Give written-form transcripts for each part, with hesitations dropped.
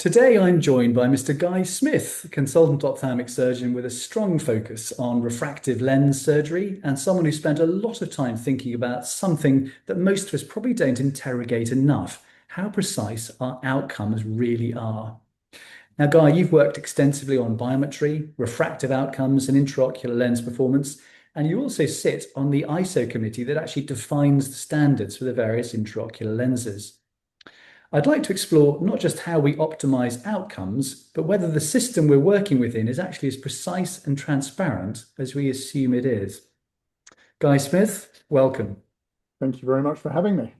Today, I'm joined by Mr. Guy Smith, consultant ophthalmic surgeon with a strong focus on refractive lens surgery and someone who spent a lot of time thinking about something that most of us probably don't interrogate enough, how precise our outcomes really are. Now, Guy, you've worked extensively on biometry, refractive outcomes, and intraocular lens performance, and you also sit on the ISO committee that actually defines the standards for the various intraocular lenses. I'd like to explore not just how we optimize outcomes, but whether the system we're working within is actually as precise and transparent as we assume it is. Guy Smith, welcome. Thank you very much for having me.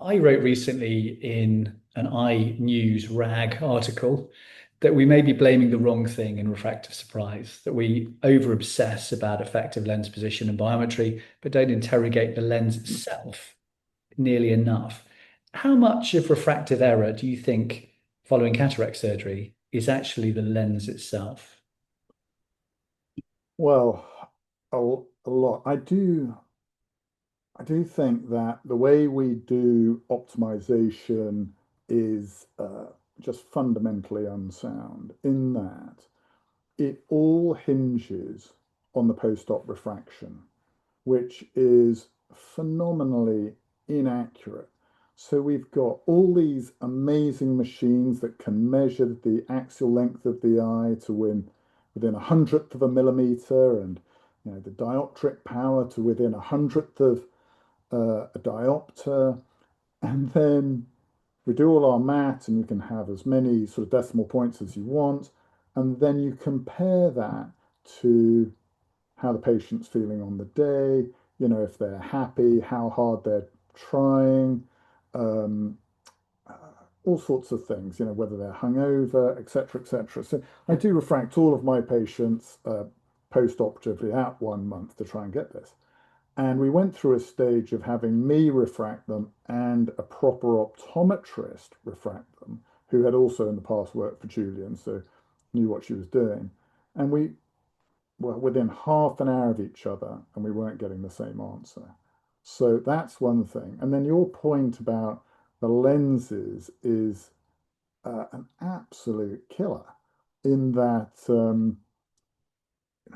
I wrote recently in an iNews rag article that we may be blaming the wrong thing in refractive surprise, that we over obsess about effective lens position and biometry, but don't interrogate the lens itself nearly enough. How much of refractive error do you think following cataract surgery is actually the lens itself? Well, a lot. I do think that the way we do optimization is just fundamentally unsound in that it all hinges on the post-op refraction, which is phenomenally inaccurate. So we've got all these amazing machines that can measure the axial length of the eye to within a hundredth of a millimeter, and the dioptric power to within a hundredth of a diopter. And then we do all our math, and you can have as many sort of decimal points as you want, and then you compare that to how the patient's feeling on the day, if they're happy, how hard they're trying, um, uh, all sorts of things, whether they're hungover, etc., etc. So I do refract all of my patients post-operatively at 1 month to try and get this. And we went through a stage of having me refract them and a proper optometrist refract them, who had also in the past worked for Julian, so knew what she was doing. And we were within half an hour of each other, and we weren't getting the same answer. So that's one thing. And then your point about the lenses is an absolute killer in that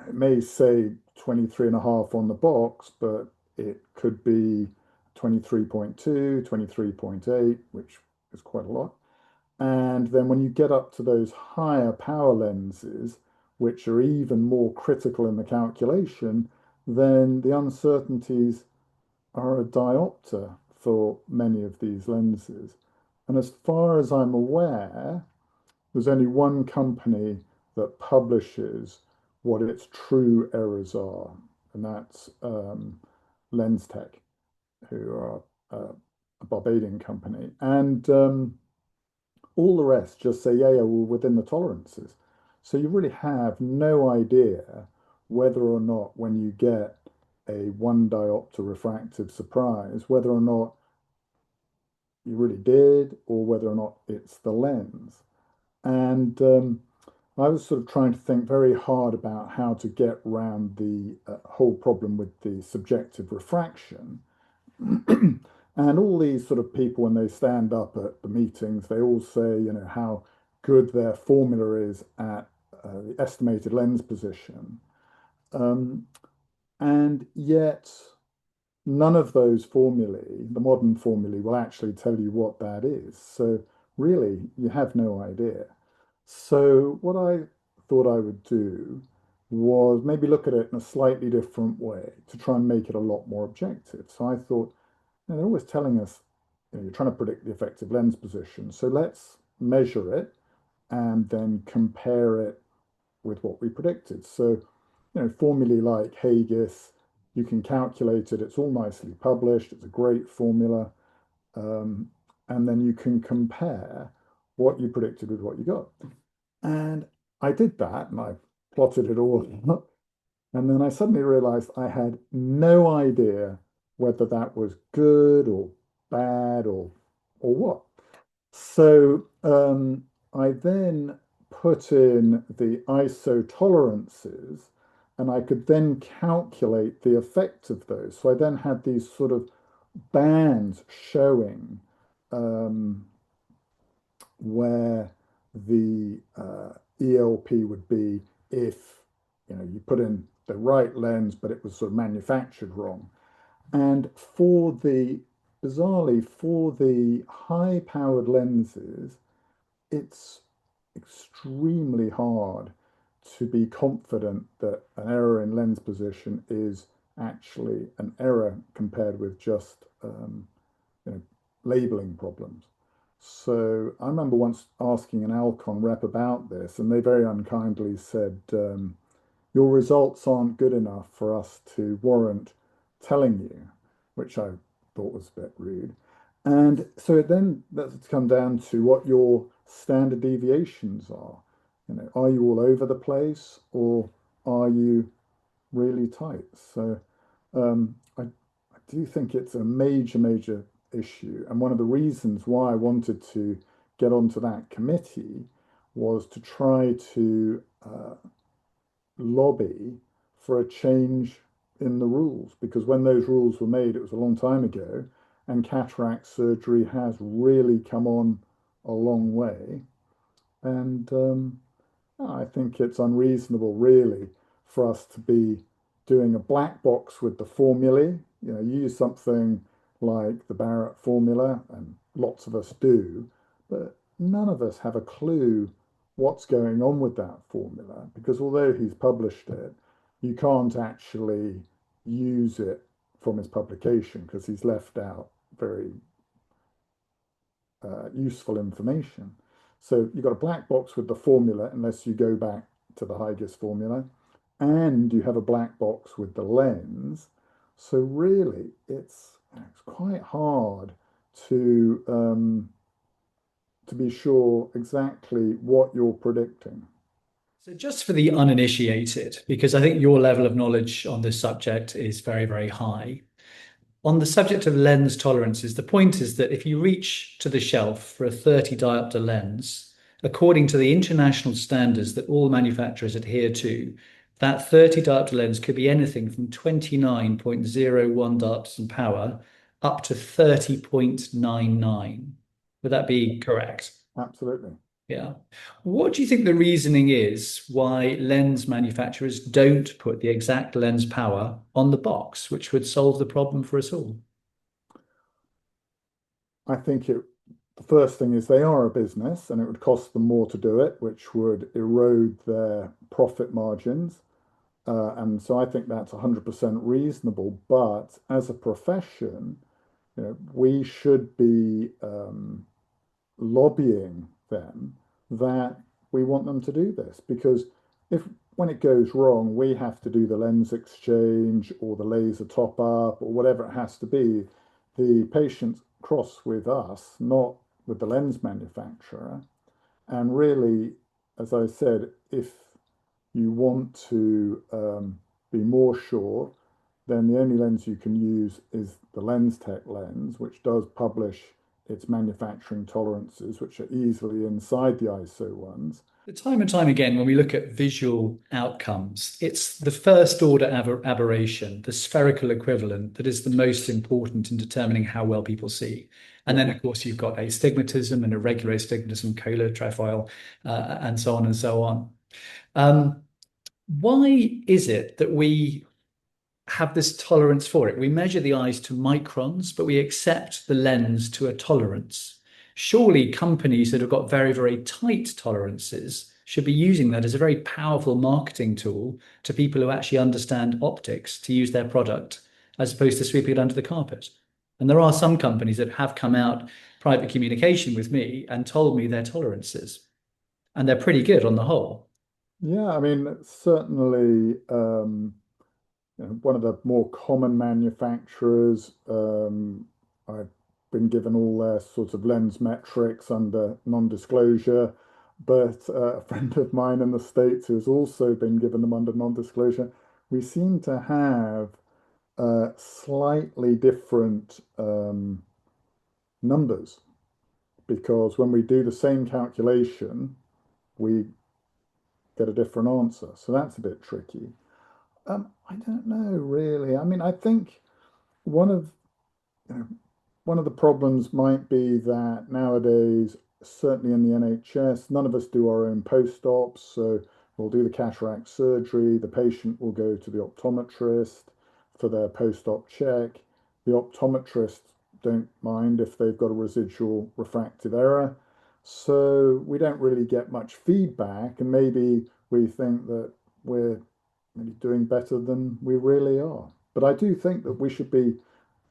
it may say 23 and a half on the box, but it could be 23.2, 23.8, which is quite a lot. And then when you get up to those higher power lenses, which are even more critical in the calculation, then the uncertainties are a diopter for many of these lenses. And as far as I'm aware, there's only one company that publishes what its true errors are, and that's LensTech, who are a Barbadian company. And all the rest just say, yeah, yeah, well, within the tolerances. So you really have no idea whether or not when you get a one diopter refractive surprise, whether or not you really did, or whether or not it's the lens. And I was sort of trying to think very hard about how to get around the whole problem with the subjective refraction. And all these sort of people, when they stand up at the meetings, they all say, how good their formula is at the estimated lens position. Um, and yet, none of those formulae, the modern formulae, will actually tell you what that is. So, really, you have no idea. So, what I thought I would do was maybe look at it in a slightly different way to try and make it a lot more objective. So, I thought, they're always telling us, you're trying to predict the effective lens position. So let's measure it and then compare it with what we predicted. So, formulae like Haggis, you can calculate it. It's all nicely published. It's a great formula. Um, and then you can compare what you predicted with what you got. And I did that and I plotted it all up. And then I suddenly realized I had no idea whether that was good or bad or what. So I then put in the ISO tolerances and I could then calculate the effect of those. So I then had these sort of bands showing um, where the ELP would be if you put in the right lens, but it was sort of manufactured wrong. And bizarrely, for the high-powered lenses, it's extremely hard to be confident that an error in lens position is actually an error compared with just you know, labeling problems. So I remember once asking an Alcon rep about this, and they very unkindly said, your results aren't good enough for us to warrant telling you, which I thought was a bit rude. And so then that's come down to what your standard deviations are. Are you all over the place or are you really tight? So I do think it's a major, major issue. And one of the reasons why I wanted to get onto that committee was to try to lobby for a change in the rules because when those rules were made, it was a long time ago, and cataract surgery has really come on a long way. And I think it's unreasonable, really, for us to be doing a black box with the formulae. Use something like the Barrett formula, and lots of us do, but none of us have a clue what's going on with that formula because although he's published it, you can't actually use it from his publication because he's left out very useful information. So you've got a black box with the formula, unless you go back to the Huygens formula, and you have a black box with the lens. So really, it's quite hard to be sure exactly what you're predicting. So, just for the uninitiated, because I think your level of knowledge on this subject is very, very high. On the subject of lens tolerances, the point is that if you reach to the shelf for a 30 diopter lens, according to the international standards that all manufacturers adhere to, that 30 diopter lens could be anything from 29.01 diopters in power up to 30.99. Would that be correct? Absolutely. Yeah. What do you think the reasoning is why lens manufacturers don't put the exact lens power on the box, which would solve the problem for us all? I think the first thing is they are a business and it would cost them more to do it, which would erode their profit margins. And so I think that's 100% reasonable. But as a profession, we should be lobbying them that we want them to do this because if when it goes wrong, we have to do the lens exchange or the laser top up or whatever it has to be. The patients cross with us, not with the lens manufacturer. And really, as I said, if you want to be more sure, then the only lens you can use is the Lens Tech lens, which does publish its manufacturing tolerances, which are easily inside the ISO ones. Time and time again, when we look at visual outcomes, it's the first order aberration, the spherical equivalent, that is the most important in determining how well people see. And Yeah. then, of course, you've got astigmatism and irregular astigmatism, colar, trefoil, and so on and so on. Um, why is it that we have this tolerance for it? We measure the eyes to microns, but we accept the lens to a tolerance. Surely companies that have got very, very tight tolerances should be using that as a very powerful marketing tool to people who actually understand optics to use their product, as opposed to sweeping it under the carpet. And there are some companies that have come out private communication with me and told me their tolerances, and they're pretty good on the whole. Yeah, I mean, certainly one of the more common manufacturers. I've been given all their sort of lens metrics under non-disclosure, but a friend of mine in the States who's also been given them under non-disclosure, we seem to have slightly different numbers because when we do the same calculation, we get a different answer. So that's a bit tricky. I don't know really. I mean, I think one of you know, one of the problems might be that nowadays certainly in the NHS, none of us do our own post-ops, so we'll do the cataract surgery. The patient will go to the optometrist for their post-op check. The optometrist don't mind if they've got a residual refractive error. So we don't really get much feedback, and maybe we think that we're maybe doing better than we really are. But I do think that we should be,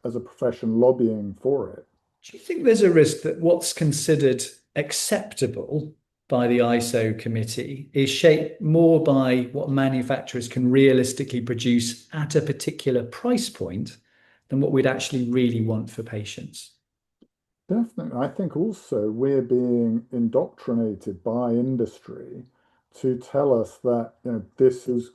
as a profession, lobbying for it. Do you think there's a risk that what's considered acceptable by the ISO committee is shaped more by what manufacturers can realistically produce at a particular price point than what we'd actually really want for patients? Definitely. I think also we're being indoctrinated by industry to tell us that, this is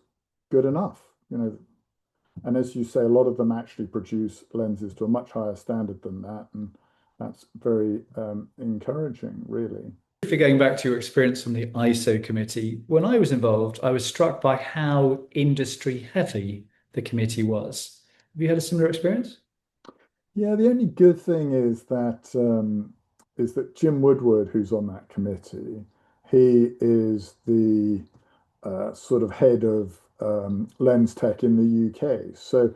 good enough. And as you say, a lot of them actually produce lenses to a much higher standard than that, and that's very encouraging, really. If you're going back to your experience from the ISO committee, when I was involved, I was struck by how industry heavy the committee was. Have you had a similar experience? Yeah, the only good thing is that Jim Woodward, who's on that committee, he is the sort of head of lens tech in the UK. So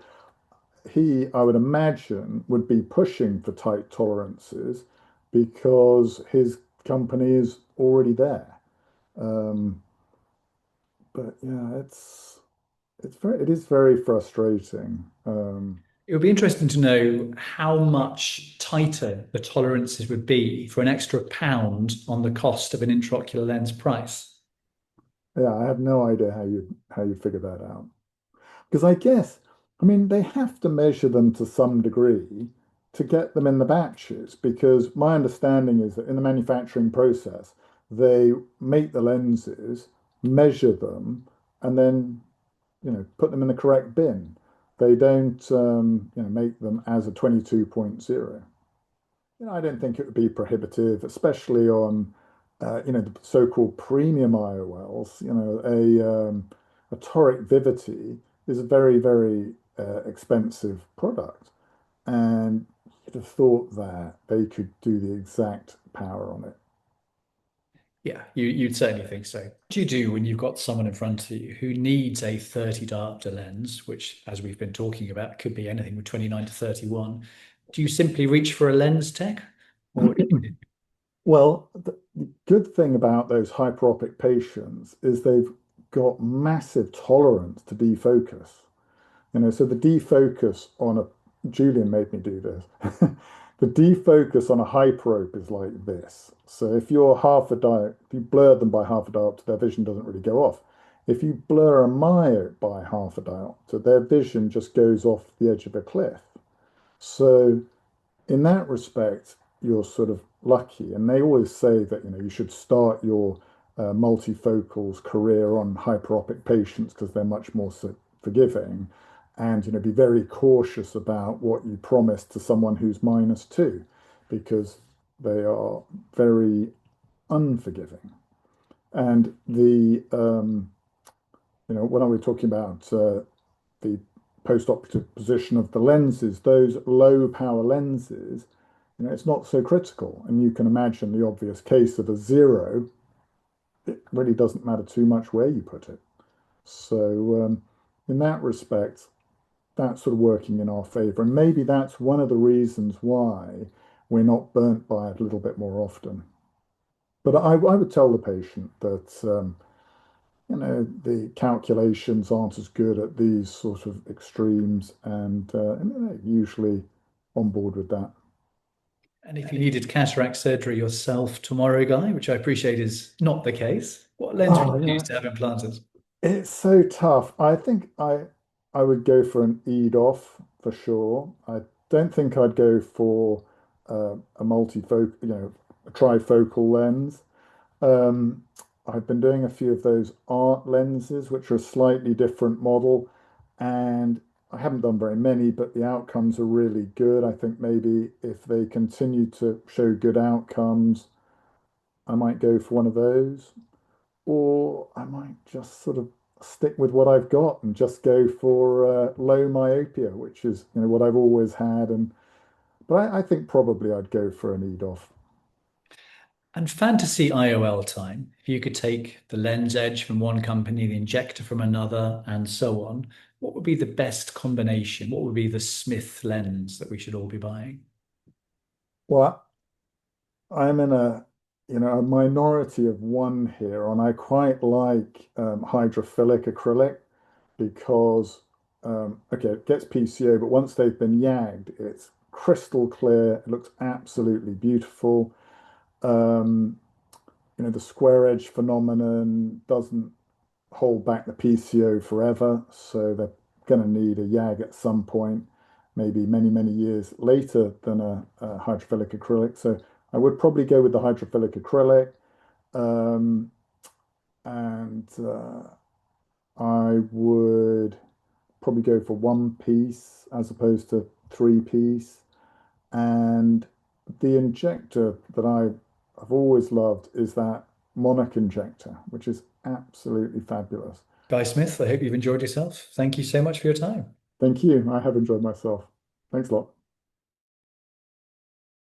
he, I would imagine, would be pushing for tight tolerances because his company is already there. Um, but yeah, it is very frustrating. It would be interesting to know how much tighter the tolerances would be for an extra pound on the cost of an intraocular lens price. Yeah, I have no idea how you figure that out. Because I guess, I mean, they have to measure them to some degree to get them in the batches. Because my understanding is that in the manufacturing process, they make the lenses, measure them, and then, put them in the correct bin. They don't, make them as a 22.0. I don't think it would be prohibitive, especially on, the so-called premium IOLs. A toric Vivity is a very, very expensive product, and you'd have thought that they could do the exact power on it. Yeah, you'd certainly think so. What do you do when you've got someone in front of you who needs a 30 diopter lens, which, as we've been talking about, could be anything from 29 to 31? Do you simply reach for a lens tech? Or Well, the good thing about those hyperopic patients is they've got massive tolerance to defocus. So the defocus on a Julian made me do this. The defocus on a hyperope is like this. So if you're if you blur them by half a diopter, their vision doesn't really go off. If you blur a myope by half a diopter, their vision just goes off the edge of a cliff. So in that respect, you're sort of lucky. And they always say that you should start your multifocals career on hyperopic patients because they're much more forgiving, and be very cautious about what you promise to someone who's -2 because they are very unforgiving. And when I was talking about the post-operative position of the lenses, those low power lenses, it's not so critical. And you can imagine the obvious case of a zero. It really doesn't matter too much where you put it. So, in that respect, that's sort of working in our favor. And maybe that's one of the reasons why we're not burnt by it a little bit more often. But I would tell the patient that, the calculations aren't as good at these sort of extremes, and they're usually on board with that. and if you needed cataract surgery yourself tomorrow, Guy, which I appreciate is not the case, what lens would Oh, you choose yeah, to have implanted? it's so tough. I think I would go for an EDOF for sure. I don't think I'd go for a multifocal, a trifocal lens. Um, I've been doing a few of those art lenses, which are a slightly different model, and I haven't done very many, but the outcomes are really good. I think maybe if they continue to show good outcomes, I might go for one of those, or I might just sort of stick with what I've got and just go for low myopia, which is what I've always had. And but I think probably I'd go for an EDOF. And fantasy IOL time. If you could take the lens edge from one company, the injector from another, and so on, what would be the best combination? What would be the Smith lens that we should all be buying? Well, I'm in a minority of one here, and I quite like hydrophilic acrylic because, okay, it gets PCO, but once they've been yagged, it's crystal clear. It looks absolutely beautiful. Um, the square edge phenomenon doesn't hold back the PCO forever, so they're going to need a YAG at some point, maybe many, many years later than a hydrophilic acrylic. So I would probably go with the hydrophilic acrylic, um, and I would probably go for one piece as opposed to three piece. And the injector that I've always loved is that Monarch injector, which is absolutely fabulous. Guy Smith, I hope you've enjoyed yourself. Thank you so much for your time. Thank you. I have enjoyed myself. Thanks a lot.